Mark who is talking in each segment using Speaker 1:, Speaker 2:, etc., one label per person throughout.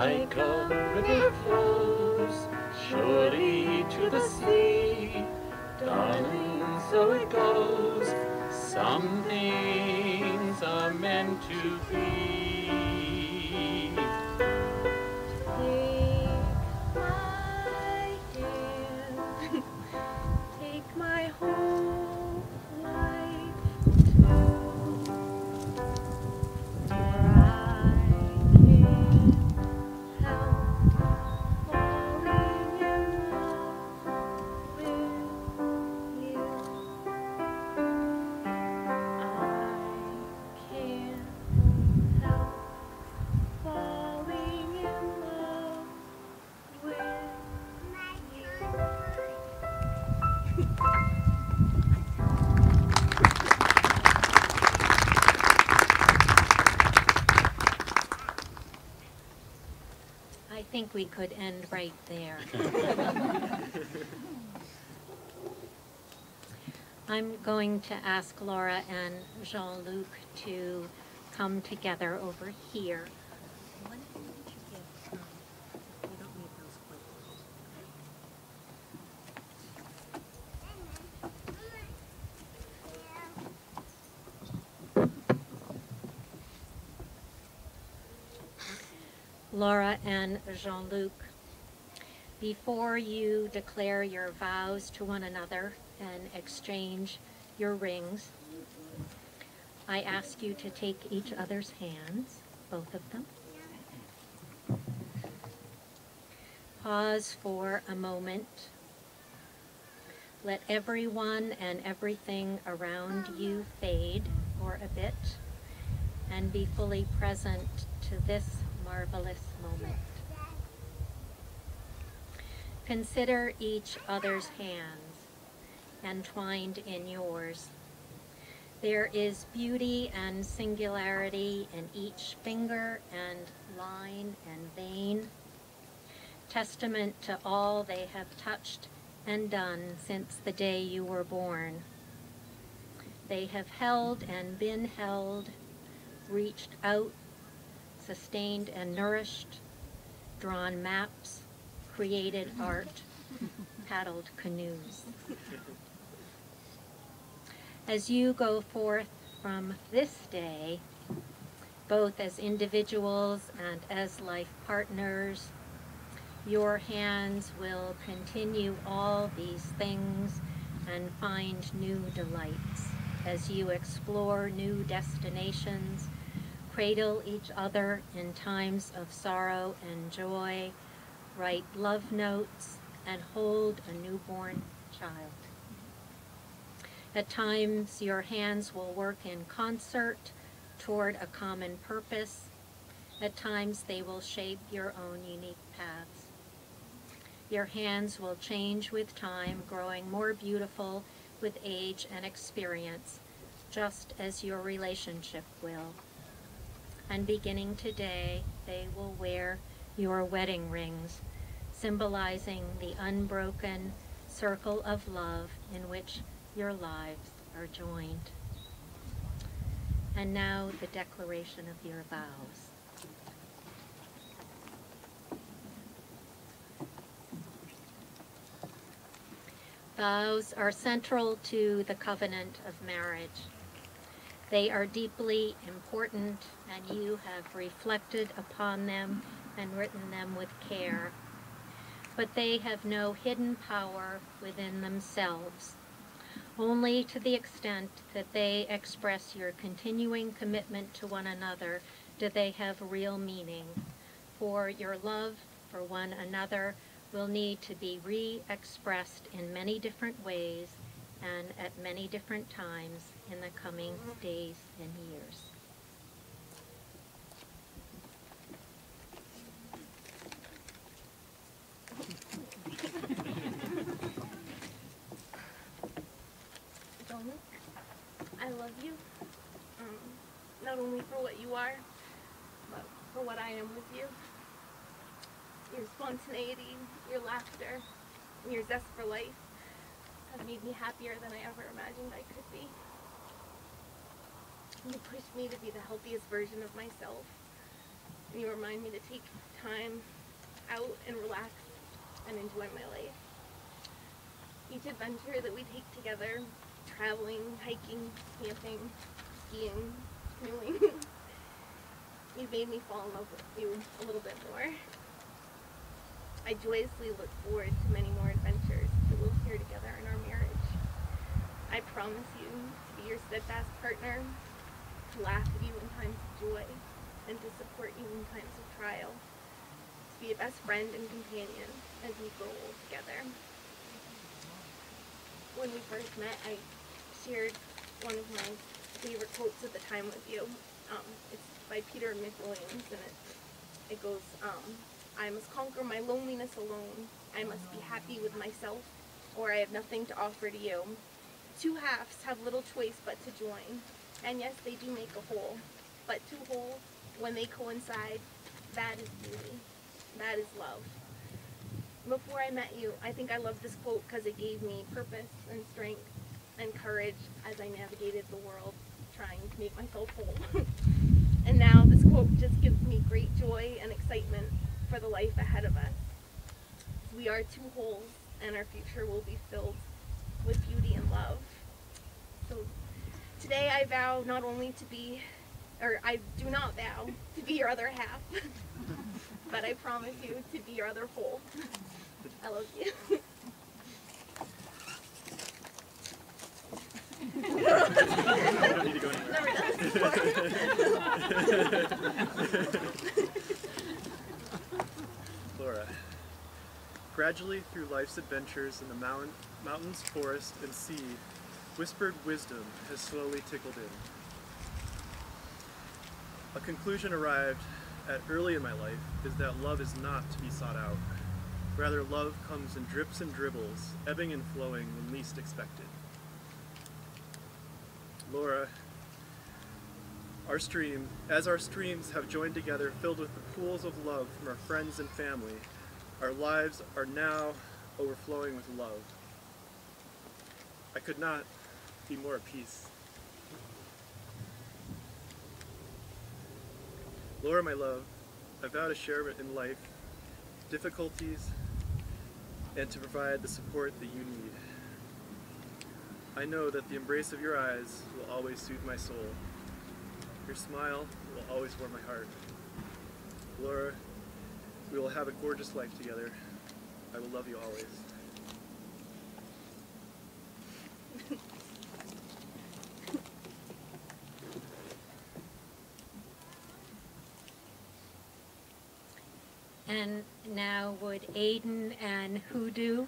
Speaker 1: Like a river flows surely to the sea, darling, so it goes. Some things are meant to be.
Speaker 2: Take my hand, take my whole life too, for I can't help falling in love with you. I can't help falling in love with you. I think we could end right there. I'm going to ask Laura and Jean-Luc to come together over here. One thing that you give, you don't need those clipboards. Laura and Jean-Luc, before you declare your vows to one another and exchange your rings, I ask you to take each other's hands, both of them. Pause for a moment. Let everyone and everything around you fade for a bit and be fully present to this marvelous moment. Consider each other's hands entwined in yours. There is beauty and singularity in each finger and line and vein, testament to all they have touched and done since the day you were born. They have held and been held, reached out, sustained and nourished, drawn maps, created art, paddled canoes. As you go forth from this day, both as individuals and as life partners, your hands will continue all these things and find new delights as you explore new destinations, cradle each other in times of sorrow and joy, write love notes, and hold a newborn child. At times, your hands will work in concert toward a common purpose. At times, they will shape your own unique paths. Your hands will change with time, growing more beautiful with age and experience, just as your relationship will. And beginning today, they will wear your wedding rings, symbolizing the unbroken circle of love in which your lives are joined. And now the declaration of your vows. Vows are central to the covenant of marriage. They are deeply important, and you have reflected upon them and written them with care. But they have no hidden power within themselves. Only to the extent that they express your continuing commitment to one another do they have real meaning, for your love for one another will need to be re-expressed in many different ways and at many different times in the coming days and years.
Speaker 3: Jean-Luc, I love you, not only for what you are, but for what I am with you. Your spontaneity, your laughter, and your zest for life have made me happier than I ever imagined I could be. You pushed me to be the healthiest version of myself, and you remind me to take time out and relax and enjoy my life. Each adventure that we take together, traveling, hiking, camping, skiing, canoeing, you've made me fall in love with you a little bit more. I joyously look forward to many more adventures that we'll share together in our marriage. I promise you to be your steadfast partner, to laugh with you in times of joy, and to support you in times of trial, to be a best friend and companion as we grow old together. When we first met, I shared one of my favorite quotes at the time with you. It's by Peter McWilliams, and it goes, I must conquer my loneliness alone. I must be happy with myself, or I have nothing to offer to you. Two halves have little choice but to join, and yes, they do make a whole. But two wholes, when they coincide, that is beauty. That is love. Before I met you, I think I loved this quote because it gave me purpose and strength and courage as I navigated the world trying to make myself whole. And now this quote just gives me great joy and excitement for the life ahead of us. We are two wholes, and our future will be filled with beauty and love. So today I vow not only to be, or I do not vow to be your other half, but I promise you to be your other whole. I love you.
Speaker 1: You don't need to go anywhere.
Speaker 4: Laura, gradually through life's adventures in the mountains, forest, and sea, whispered wisdom has slowly trickled in. A conclusion arrived at early in my life is that love is not to be sought out. Rather, love comes in drips and dribbles, ebbing and flowing when least expected. Laura, as our streams have joined together, filled with the pools of love from our friends and family, our lives are now overflowing with love. I could not be more at peace. Laura, my love, I vow to share in life difficulties and to provide the support that you need. I know that the embrace of your eyes will always soothe my soul. Your smile will always warm my heart. Laura, we will have a gorgeous life together. I will love you always.
Speaker 2: And now would Aiden and Hoodoo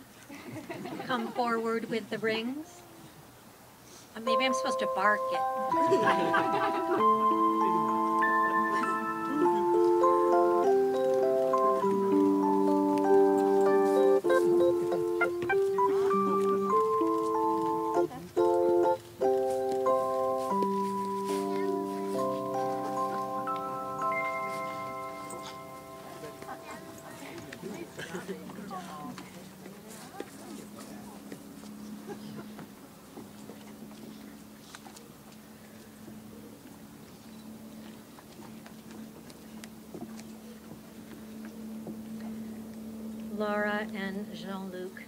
Speaker 2: come forward with the rings? Maybe I'm supposed to bark it. Laura and Jean-Luc,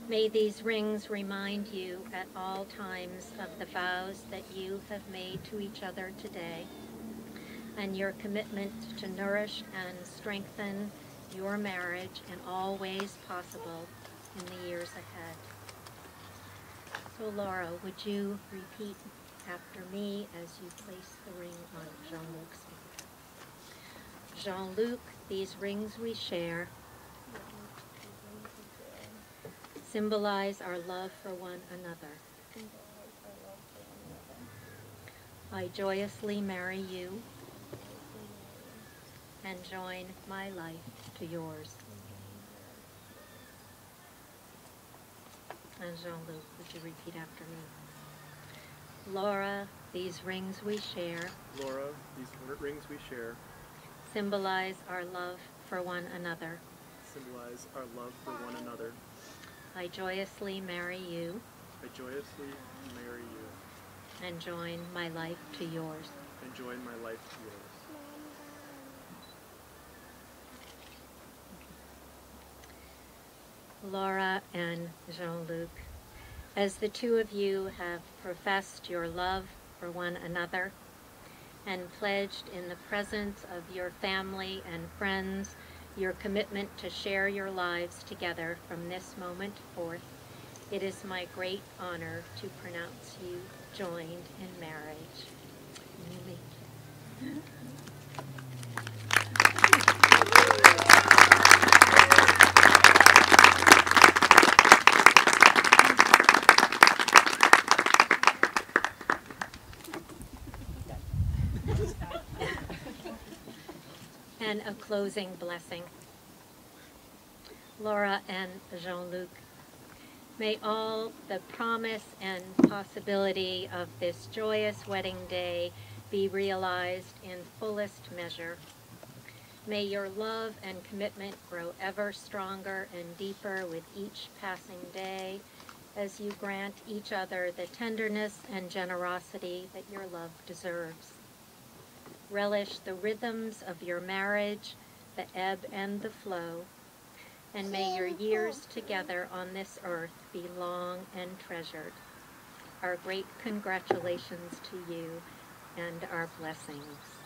Speaker 2: may these rings remind you at all times of the vows that you have made to each other today and your commitment to nourish and strengthen your marriage in all ways possible in the years ahead. So Laura, would you repeat after me as you place the ring on Jean-Luc's finger? Jean-Luc, these rings we share symbolize our love for one another. I joyously marry you and join my life to yours. And Jean-Luc, would you repeat after me? Laura, these rings we share
Speaker 4: Laura, these rings we share
Speaker 2: symbolize our love for one another.
Speaker 4: symbolize our love for one another.
Speaker 2: I joyously marry you
Speaker 4: I joyously marry you
Speaker 2: and join my life to yours.
Speaker 4: and join my life to yours.
Speaker 2: Laura and Jean-Luc, as the two of you have professed your love for one another and pledged in the presence of your family and friends your commitment to share your lives together from this moment forth, it is my great honor to pronounce you joined in marriage. And a closing blessing. Laura and Jean-Luc, may all the promise and possibility of this joyous wedding day be realized in fullest measure. May your love and commitment grow ever stronger and deeper with each passing day as you grant each other the tenderness and generosity that your love deserves. Relish the rhythms of your marriage, the ebb and the flow, and may your years together on this earth be long and treasured. Our great congratulations to you and our blessings.